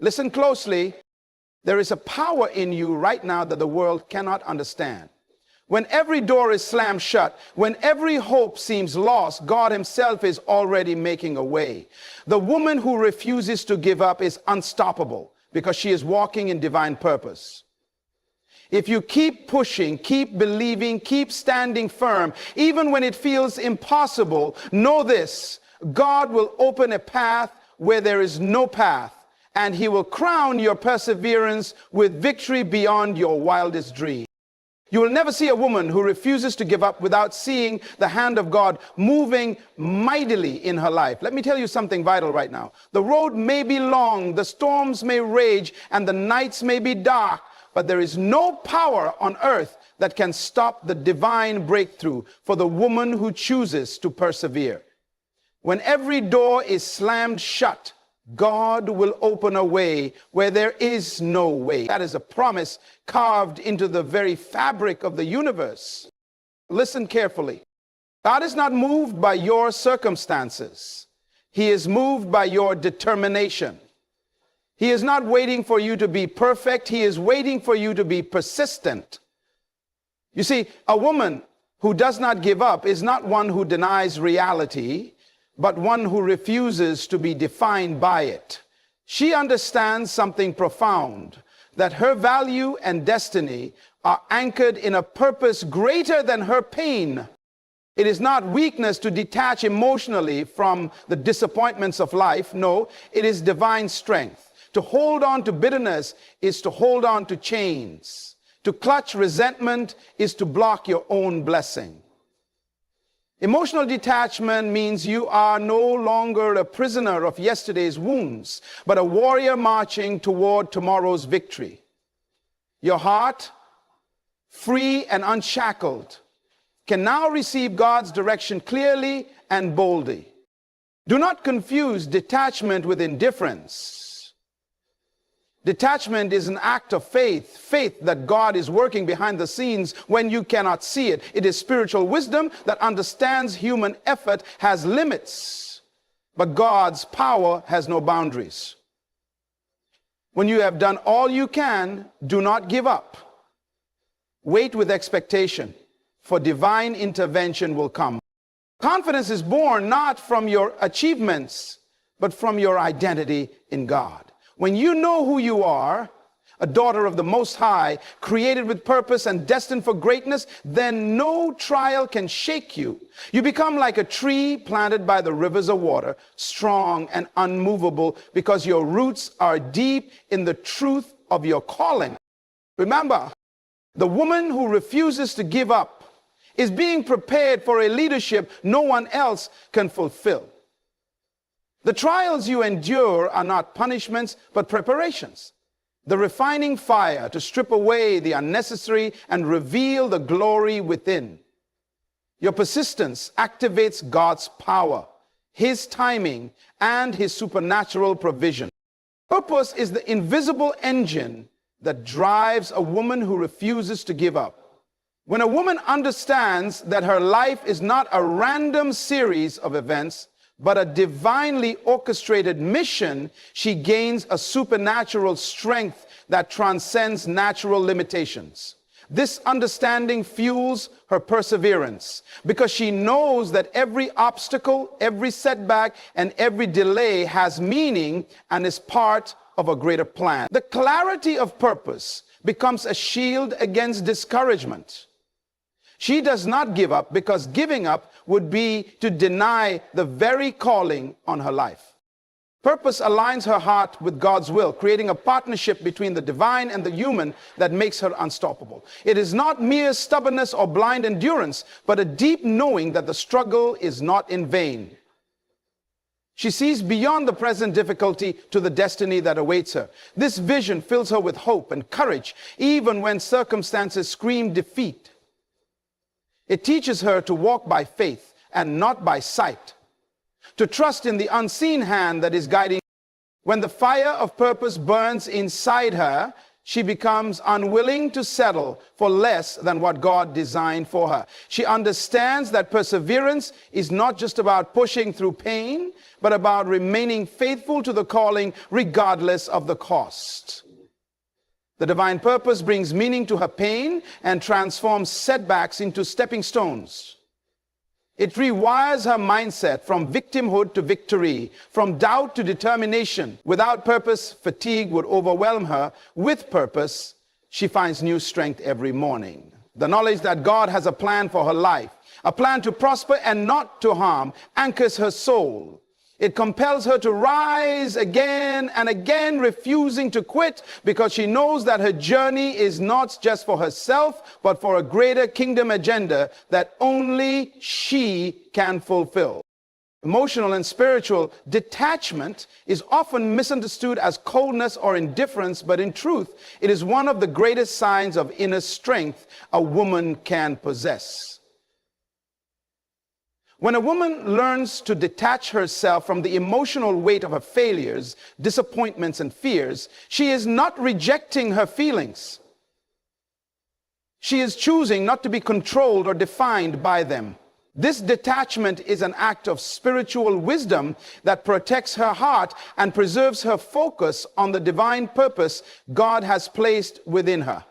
Listen closely. There is a power in you right now that the world cannot understand. When every door is slammed shut, when every hope seems lost, God himself is already making a way. The woman who refuses to give up is unstoppable because she is walking in divine purpose. If you keep pushing, keep believing, keep standing firm, even when it feels impossible, know this: God will open a path where there is no path, and he will crown your perseverance with victory beyond your wildest dream. You will never see a woman who refuses to give up without seeing the hand of God moving mightily in her life. Let me tell you something vital right now. The road may be long, the storms may rage, and the nights may be dark, but there is no power on earth that can stop the divine breakthrough for the woman who chooses to persevere. When every door is slammed shut, God will open a way where there is no way. That is a promise carved into the very fabric of the universe. Listen carefully. God is not moved by your circumstances. He is moved by your determination. He is not waiting for you to be perfect. He is waiting for you to be persistent. You see, a woman who does not give up is not one who denies reality, but one who refuses to be defined by it. She understands something profound, that her value and destiny are anchored in a purpose greater than her pain. It is not weakness to detach emotionally from the disappointments of life. No, it is divine strength. To hold on to bitterness is to hold on to chains. To clutch resentment is to block your own blessing. Emotional detachment means you are no longer a prisoner of yesterday's wounds, but a warrior marching toward tomorrow's victory. Your heart, free and unshackled, can now receive God's direction clearly and boldly. Do not confuse detachment with indifference. Detachment is an act of faith, faith that God is working behind the scenes when you cannot see it. It is spiritual wisdom that understands human effort has limits, but God's power has no boundaries. When you have done all you can, do not give up. Wait with expectation, for divine intervention will come. Confidence is born not from your achievements, but from your identity in God. When you know who you are, a daughter of the Most High, created with purpose and destined for greatness, then no trial can shake you. You become like a tree planted by the rivers of water, strong and unmovable, because your roots are deep in the truth of your calling. Remember, the woman who refuses to give up is being prepared for a leadership no one else can fulfill. The trials you endure are not punishments, but preparations. The refining fire to strip away the unnecessary and reveal the glory within. Your persistence activates God's power, his timing, and his supernatural provision. Purpose is the invisible engine that drives a woman who refuses to give up. When a woman understands that her life is not a random series of events, but a divinely orchestrated mission, she gains a supernatural strength that transcends natural limitations. This understanding fuels her perseverance because she knows that every obstacle, every setback, and every delay has meaning and is part of a greater plan. The clarity of purpose becomes a shield against discouragement. She does not give up because giving up would be to deny the very calling on her life. Purpose aligns her heart with God's will, creating a partnership between the divine and the human that makes her unstoppable. It is not mere stubbornness or blind endurance, but a deep knowing that the struggle is not in vain. She sees beyond the present difficulty to the destiny that awaits her. This vision fills her with hope and courage, even when circumstances scream defeat. It teaches her to walk by faith and not by sight, to trust in the unseen hand that is guiding. When the fire of purpose burns inside her, she becomes unwilling to settle for less than what God designed for her. She understands that perseverance is not just about pushing through pain, but about remaining faithful to the calling regardless of the cost. The divine purpose brings meaning to her pain and transforms setbacks into stepping stones. It rewires her mindset from victimhood to victory, from doubt to determination. Without purpose, fatigue would overwhelm her. With purpose, she finds new strength every morning. The knowledge that God has a plan for her life, a plan to prosper and not to harm, anchors her soul. It compels her to rise again and again, refusing to quit, because she knows that her journey is not just for herself, but for a greater kingdom agenda that only she can fulfill. Emotional and spiritual detachment is often misunderstood as coldness or indifference, but in truth, it is one of the greatest signs of inner strength a woman can possess. When a woman learns to detach herself from the emotional weight of her failures, disappointments, and fears, she is not rejecting her feelings. She is choosing not to be controlled or defined by them. This detachment is an act of spiritual wisdom that protects her heart and preserves her focus on the divine purpose God has placed within her.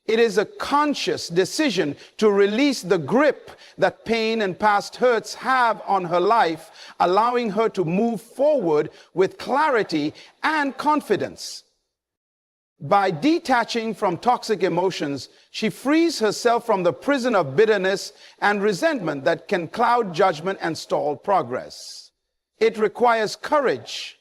It is a conscious decision to release the grip that pain and past hurts have on her life, allowing her to move forward with clarity and confidence. By detaching from toxic emotions, she frees herself from the prison of bitterness and resentment that can cloud judgment and stall progress. It requires courage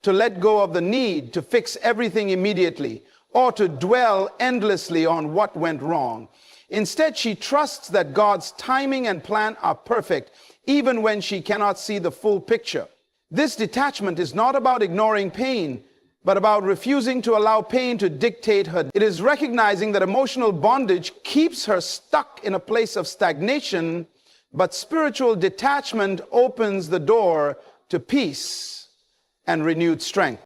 to let go of the need to fix everything immediately, or to dwell endlessly on what went wrong. Instead, she trusts that God's timing and plan are perfect, even when she cannot see the full picture. This detachment is not about ignoring pain, but about refusing to allow pain to dictate her. It is recognizing that emotional bondage keeps her stuck in a place of stagnation, but spiritual detachment opens the door to peace and renewed strength.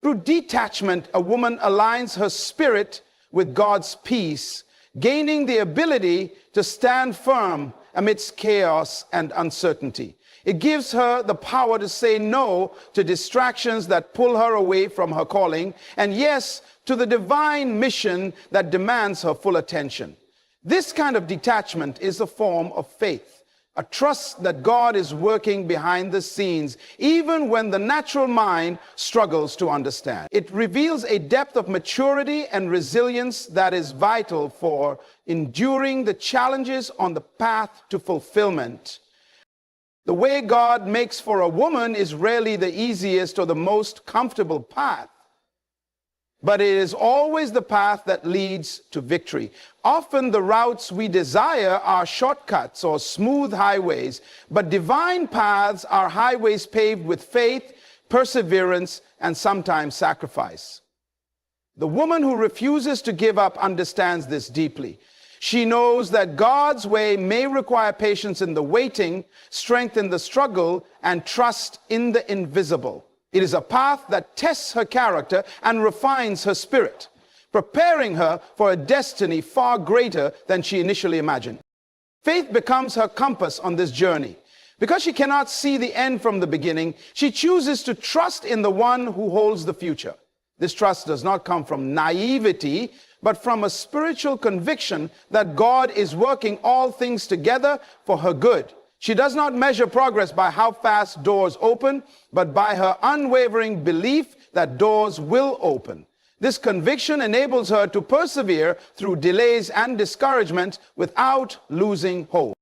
Through detachment, a woman aligns her spirit with God's peace, gaining the ability to stand firm amidst chaos and uncertainty. It gives her the power to say no to distractions that pull her away from her calling, and yes to the divine mission that demands her full attention. This kind of detachment is a form of faith. A trust that God is working behind the scenes, even when the natural mind struggles to understand. It reveals a depth of maturity and resilience that is vital for enduring the challenges on the path to fulfillment. The way God makes for a woman is rarely the easiest or the most comfortable path, but it is always the path that leads to victory. Often the routes we desire are shortcuts or smooth highways, but divine paths are highways paved with faith, perseverance, and sometimes sacrifice. The woman who refuses to give up understands this deeply. She knows that God's way may require patience in the waiting, strength in the struggle, and trust in the invisible. It is a path that tests her character and refines her spirit, preparing her for a destiny far greater than she initially imagined. Faith becomes her compass on this journey. Because she cannot see the end from the beginning, she chooses to trust in the one who holds the future. This trust does not come from naivety, but from a spiritual conviction that God is working all things together for her good. She does not measure progress by how fast doors open, but by her unwavering belief that doors will open. This conviction enables her to persevere through delays and discouragement without losing hope.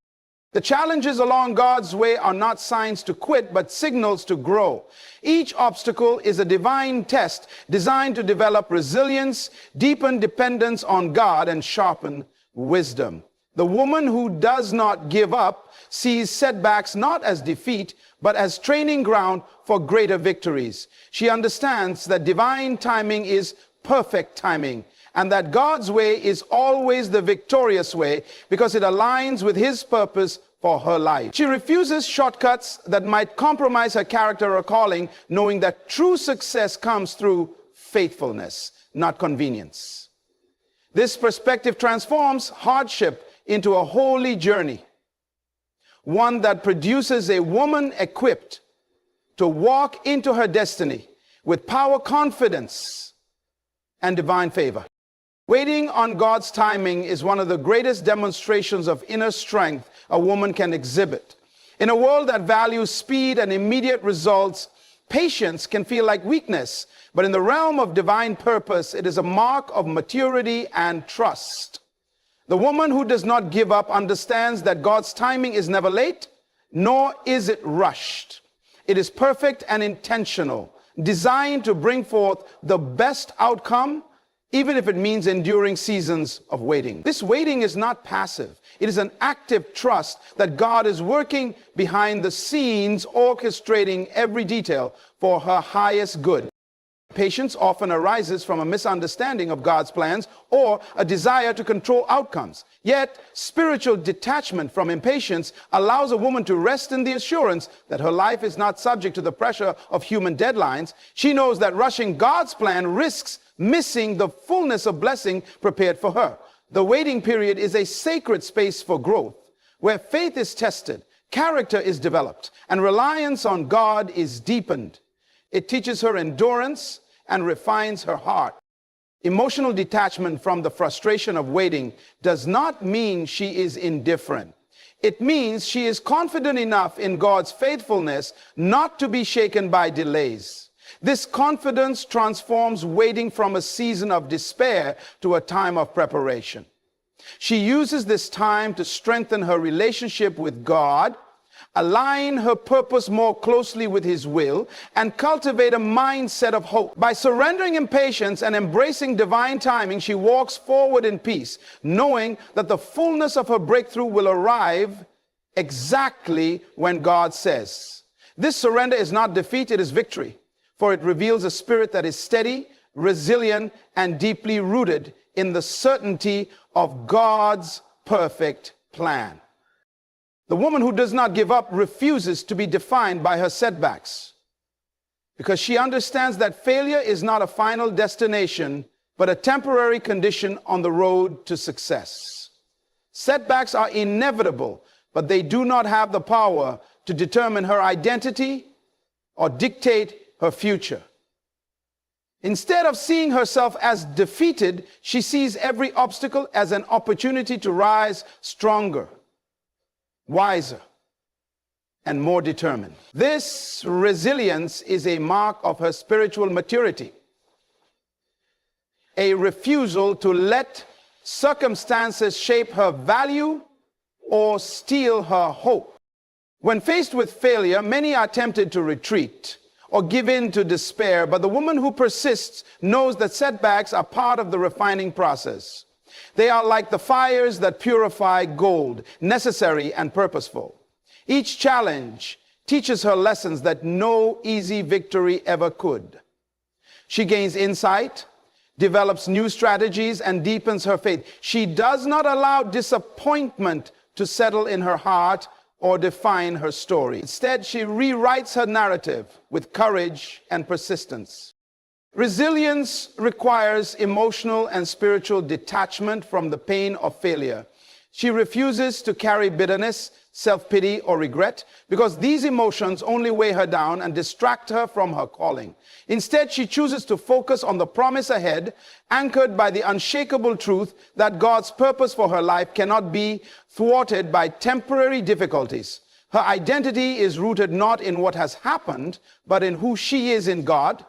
The challenges along God's way are not signs to quit, but signals to grow. Each obstacle is a divine test designed to develop resilience, deepen dependence on God, and sharpen wisdom. The woman who does not give up sees setbacks not as defeat, but as training ground for greater victories. She understands that divine timing is perfect timing, and that God's way is always the victorious way because it aligns with His purpose for her life. She refuses shortcuts that might compromise her character or calling, knowing that true success comes through faithfulness. not convenience. This perspective transforms hardship into a holy journey, one that produces a woman equipped to walk into her destiny with power, confidence, and divine favor. Waiting on God's timing is one of the greatest demonstrations of inner strength a woman can exhibit. In a world that values speed and immediate results, patience can feel like weakness, but in the realm of divine purpose, it is a mark of maturity and trust. The woman who does not give up understands that God's timing is never late, nor is it rushed. It is perfect and intentional, designed to bring forth the best outcome, even if it means enduring seasons of waiting. This waiting is not passive. It is an active trust that God is working behind the scenes, orchestrating every detail for her highest good. Patience often arises from a misunderstanding of God's plans or a desire to control outcomes. Yet, spiritual detachment from impatience allows a woman to rest in the assurance that her life is not subject to the pressure of human deadlines. She knows that rushing God's plan risks missing the fullness of blessing prepared for her. The waiting period is a sacred space for growth, where faith is tested, character is developed, and reliance on God is deepened. It teaches her endurance and refines her heart. Emotional detachment from the frustration of waiting does not mean she is indifferent. It means she is confident enough in God's faithfulness not to be shaken by delays. This confidence transforms waiting from a season of despair to a time of preparation. She uses this time to strengthen her relationship with God, align her purpose more closely with His will, and cultivate a mindset of hope. By surrendering impatience and embracing divine timing, she walks forward in peace, knowing that the fullness of her breakthrough will arrive exactly when God says. This surrender is not defeat, it is victory, for it reveals a spirit that is steady, resilient, and deeply rooted in the certainty of God's perfect plan. The woman who does not give up refuses to be defined by her setbacks, because she understands that failure is not a final destination, but a temporary condition on the road to success. Setbacks are inevitable, but they do not have the power to determine her identity or dictate her future. Instead of seeing herself as defeated, she sees every obstacle as an opportunity to rise stronger, wiser, and more determined. This resilience is a mark of her spiritual maturity, a refusal to let circumstances shape her value or steal her hope. When faced with failure, many are tempted to retreat or give in to despair, but the woman who persists knows that setbacks are part of the refining process. They are like the fires that purify gold, necessary and purposeful. Each challenge teaches her lessons that no easy victory ever could. She gains insight, develops new strategies, and deepens her faith. She does not allow disappointment to settle in her heart or define her story. Instead, she rewrites her narrative with courage and persistence. Resilience requires emotional and spiritual detachment from the pain of failure. She refuses to carry bitterness, self-pity, or regret, because these emotions only weigh her down and distract her from her calling. Instead, she chooses to focus on the promise ahead, anchored by the unshakable truth that God's purpose for her life cannot be thwarted by temporary difficulties. Her identity is rooted not in what has happened, but in who she is in God,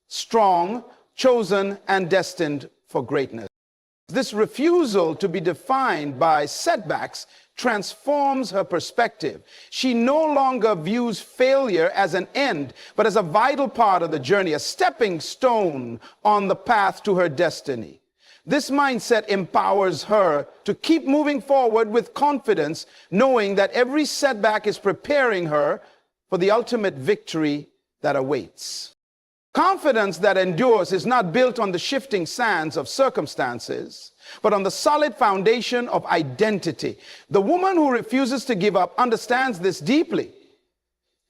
strong, chosen, and destined for greatness. This refusal to be defined by setbacks transforms her perspective. She no longer views failure as an end, but as a vital part of the journey, a stepping stone on the path to her destiny. This mindset empowers her to keep moving forward with confidence, knowing that every setback is preparing her for the ultimate victory that awaits. Confidence that endures is not built on the shifting sands of circumstances, but on the solid foundation of identity. The woman who refuses to give up understands this deeply.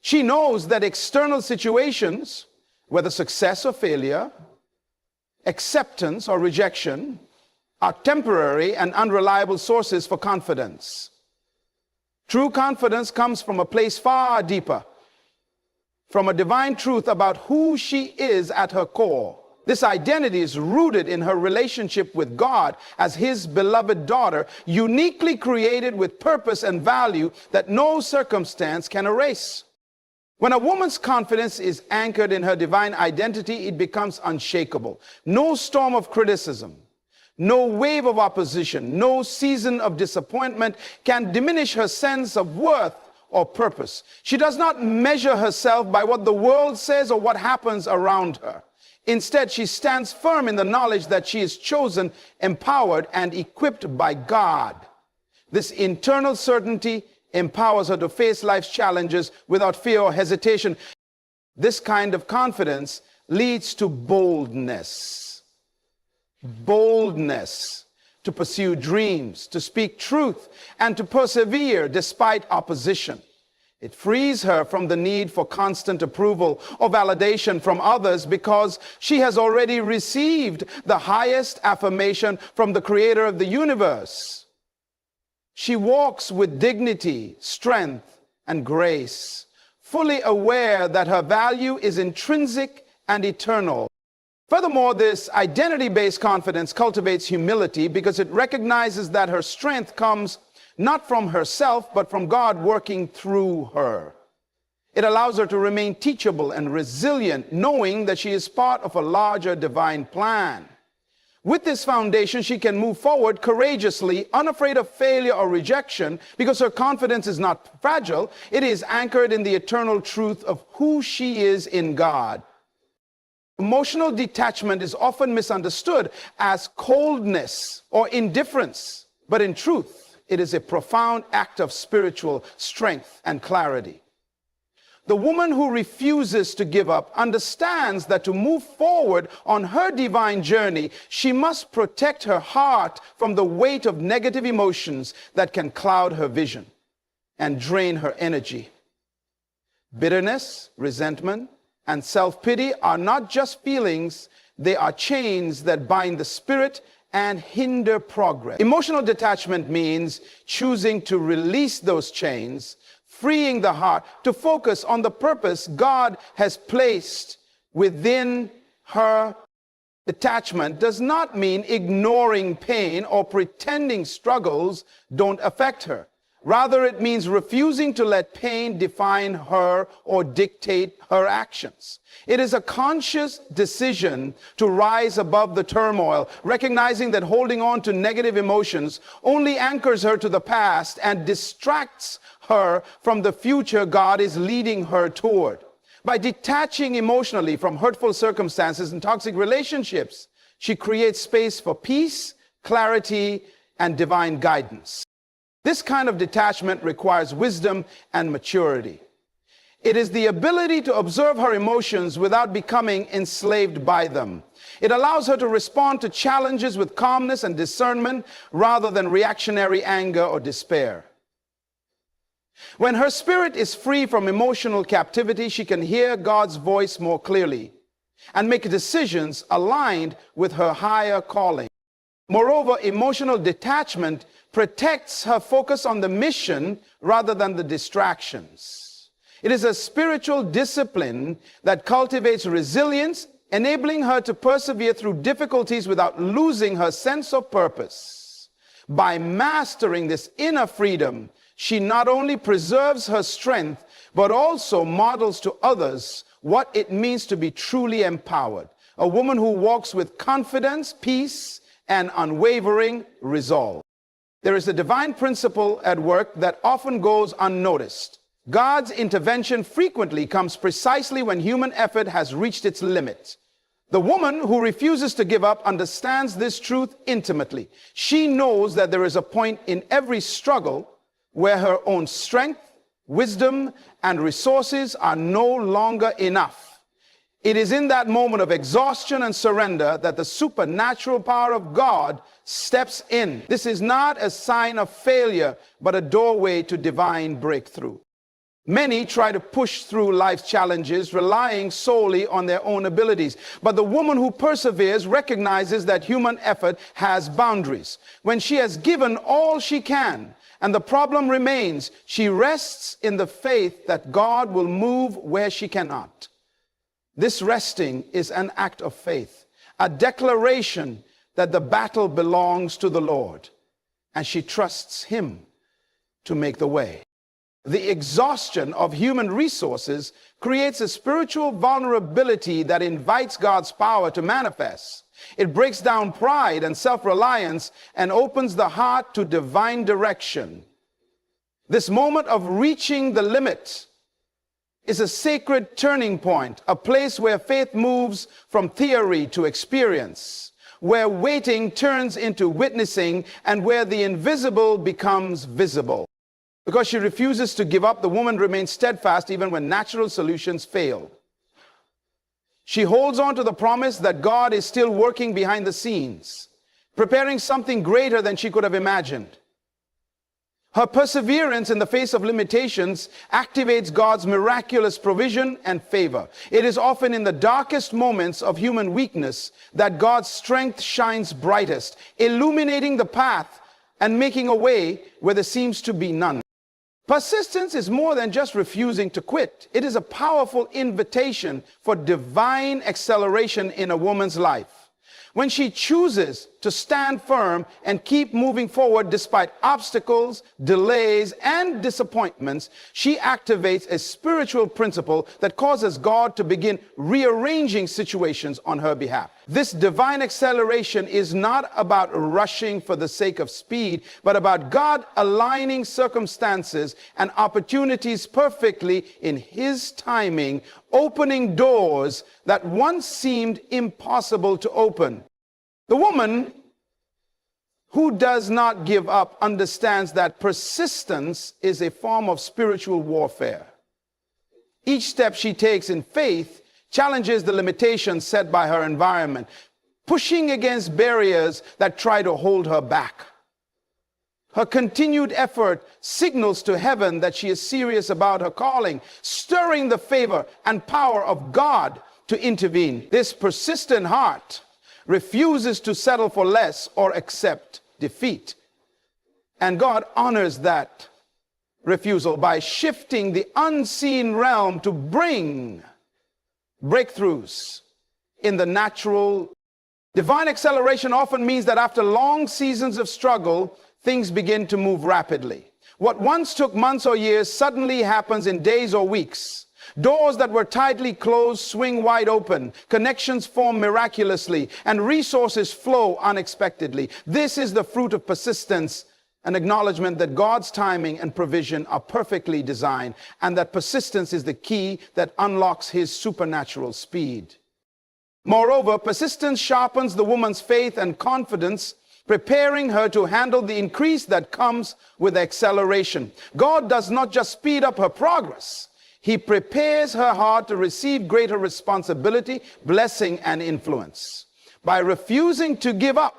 She knows that external situations, whether success or failure, acceptance or rejection are temporary and unreliable sources for confidence. True confidence comes from a place far deeper, from a divine truth about who she is at her core. This identity is rooted in her relationship with God as his beloved daughter, uniquely created with purpose and value that no circumstance can erase. When a woman's confidence is anchored in her divine identity, it becomes unshakable. No storm of criticism, no wave of opposition, no season of disappointment can diminish her sense of worth or purpose. She does not measure herself by what the world says or what happens around her. Instead, she stands firm in the knowledge that she is chosen, empowered, and equipped by God. This internal certainty empowers her to face life's challenges without fear or hesitation. This kind of confidence leads to boldness. Boldness to pursue dreams, to speak truth, and to persevere despite opposition. It frees her from the need for constant approval or validation from others because she has already received the highest affirmation from the creator of the universe. She walks with dignity, strength, and grace, fully aware that her value is intrinsic and eternal. Furthermore, this identity-based confidence cultivates humility because it recognizes that her strength comes not from herself, but from God working through her. It allows her to remain teachable and resilient, knowing that she is part of a larger divine plan. With this foundation, she can move forward courageously, unafraid of failure or rejection, because her confidence is not fragile. It is anchored in the eternal truth of who she is in God. Emotional detachment is often misunderstood as coldness or indifference, but in truth, it is a profound act of spiritual strength and clarity. The woman who refuses to give up understands that to move forward on her divine journey, she must protect her heart from the weight of negative emotions that can cloud her vision and drain her energy. Bitterness, resentment, and self-pity are not just feelings, they are chains that bind the spirit and hinder progress. Emotional detachment means choosing to release those chains, freeing the heart to focus on the purpose God has placed within her. Detachment does not mean ignoring pain or pretending struggles don't affect her. Rather, it means refusing to let pain define her or dictate her actions. It is a conscious decision to rise above the turmoil, recognizing that holding on to negative emotions only anchors her to the past and distracts her from the future God is leading her toward. By detaching emotionally from hurtful circumstances and toxic relationships, she creates space for peace, clarity, and divine guidance. This kind of detachment requires wisdom and maturity. It is the ability to observe her emotions without becoming enslaved by them. It allows her to respond to challenges with calmness and discernment rather than reactionary anger or despair. When her spirit is free from emotional captivity, she can hear God's voice more clearly and make decisions aligned with her higher calling. Moreover, emotional detachment protects her focus on the mission rather than the distractions. It is a spiritual discipline that cultivates resilience, enabling her to persevere through difficulties without losing her sense of purpose. By mastering this inner freedom, she not only preserves her strength, but also models to others what it means to be truly empowered. A woman who walks with confidence, peace, and unwavering resolve. There is a divine principle at work that often goes unnoticed. God's intervention frequently comes precisely when human effort has reached its limit. The woman who refuses to give up understands this truth intimately. She knows that there is a point in every struggle where her own strength, wisdom, and resources are no longer enough. It is in that moment of exhaustion and surrender that the supernatural power of God steps in. This is not a sign of failure, but a doorway to divine breakthrough. Many try to push through life's challenges, relying solely on their own abilities. But the woman who perseveres recognizes that human effort has boundaries. When she has given all she can, and the problem remains, she rests in the faith that God will move where she cannot. This resting is an act of faith, a declaration that the battle belongs to the Lord, and she trusts Him to make the way. The exhaustion of human resources creates a spiritual vulnerability that invites God's power to manifest. It breaks down pride and self-reliance and opens the heart to divine direction. This moment of reaching the limit is a sacred turning point, a place where faith moves from theory to experience, where waiting turns into witnessing, and where the invisible becomes visible. Because she refuses to give up, the woman remains steadfast even when natural solutions fail. She holds on to the promise that God is still working behind the scenes, preparing something greater than she could have imagined. Her perseverance in the face of limitations activates God's miraculous provision and favor. It is often in the darkest moments of human weakness that God's strength shines brightest, illuminating the path and making a way where there seems to be none. Persistence is more than just refusing to quit. It is a powerful invitation for divine acceleration in a woman's life. When she chooses to stand firm and keep moving forward despite obstacles, delays, and disappointments, she activates a spiritual principle that causes God to begin rearranging situations on her behalf. This divine acceleration is not about rushing for the sake of speed, but about God aligning circumstances and opportunities perfectly in His timing, opening doors that once seemed impossible to open. The woman who does not give up understands that persistence is a form of spiritual warfare. Each step she takes in faith challenges the limitations set by her environment, pushing against barriers that try to hold her back. Her continued effort signals to heaven that she is serious about her calling, stirring the favor and power of God to intervene. This persistent heart refuses to settle for less or accept defeat. And God honors that refusal by shifting the unseen realm to bring breakthroughs in the natural. Divine acceleration often means that after long seasons of struggle, things begin to move rapidly. What once took months or years suddenly happens in days or weeks. Doors that were tightly closed swing wide open, connections form miraculously, and resources flow unexpectedly. This is the fruit of persistence, an acknowledgement that God's timing and provision are perfectly designed, and that persistence is the key that unlocks His supernatural speed. Moreover, persistence sharpens the woman's faith and confidence, preparing her to handle the increase that comes with acceleration. God does not just speed up her progress. He prepares her heart to receive greater responsibility, blessing, and influence. By refusing to give up,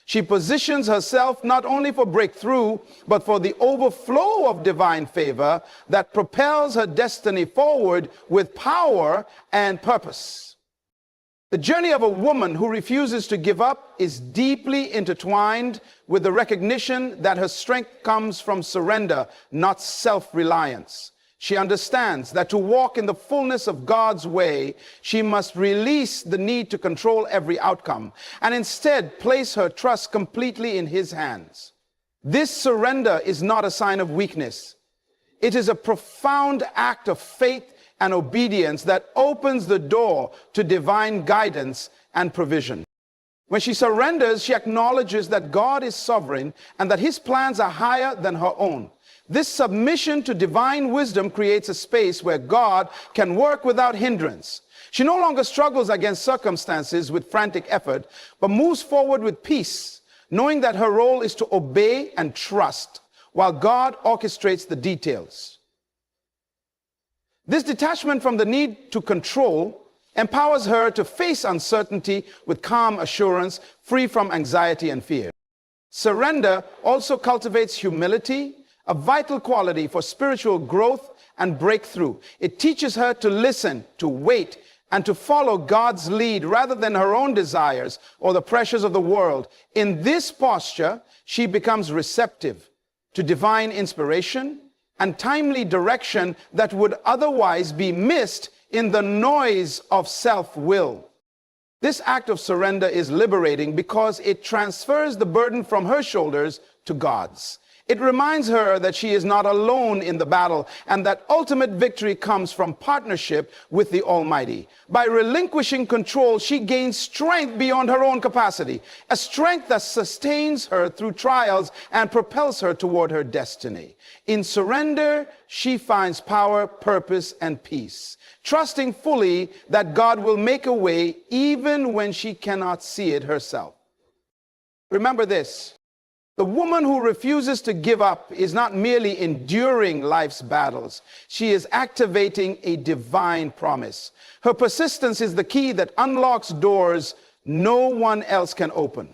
she positions herself not only for breakthrough, but for the overflow of divine favor that propels her destiny forward with power and purpose. The journey of a woman who refuses to give up is deeply intertwined with the recognition that her strength comes from surrender, not self-reliance. She understands that to walk in the fullness of God's way, she must release the need to control every outcome and instead place her trust completely in His hands. This surrender is not a sign of weakness. It is a profound act of faith and obedience that opens the door to divine guidance and provision. When she surrenders, she acknowledges that God is sovereign and that His plans are higher than her own. This submission to divine wisdom creates a space where God can work without hindrance. She no longer struggles against circumstances with frantic effort, but moves forward with peace, knowing that her role is to obey and trust, while God orchestrates the details. This detachment from the need to control empowers her to face uncertainty with calm assurance, free from anxiety and fear. Surrender also cultivates humility, a vital quality for spiritual growth and breakthrough. It teaches her to listen, to wait, and to follow God's lead rather than her own desires or the pressures of the world. In this posture, she becomes receptive to divine inspiration and timely direction that would otherwise be missed in the noise of self-will. This act of surrender is liberating because it transfers the burden from her shoulders to God's. It reminds her that she is not alone in the battle and that ultimate victory comes from partnership with the Almighty. By relinquishing control, she gains strength beyond her own capacity, a strength that sustains her through trials and propels her toward her destiny. In surrender, she finds power, purpose, and peace, trusting fully that God will make a way even when she cannot see it herself. Remember this. The woman who refuses to give up is not merely enduring life's battles. She is activating a divine promise. Her persistence is the key that unlocks doors no one else can open.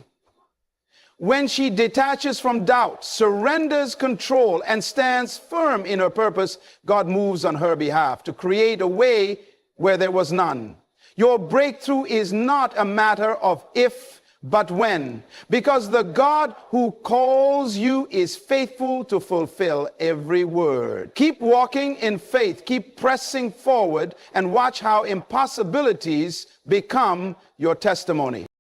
When she detaches from doubt, surrenders control, and stands firm in her purpose, God moves on her behalf to create a way where there was none. Your breakthrough is not a matter of if, but when, because the God who calls you is faithful to fulfill every word. Keep walking in faith, keep pressing forward, and watch how impossibilities become your testimony.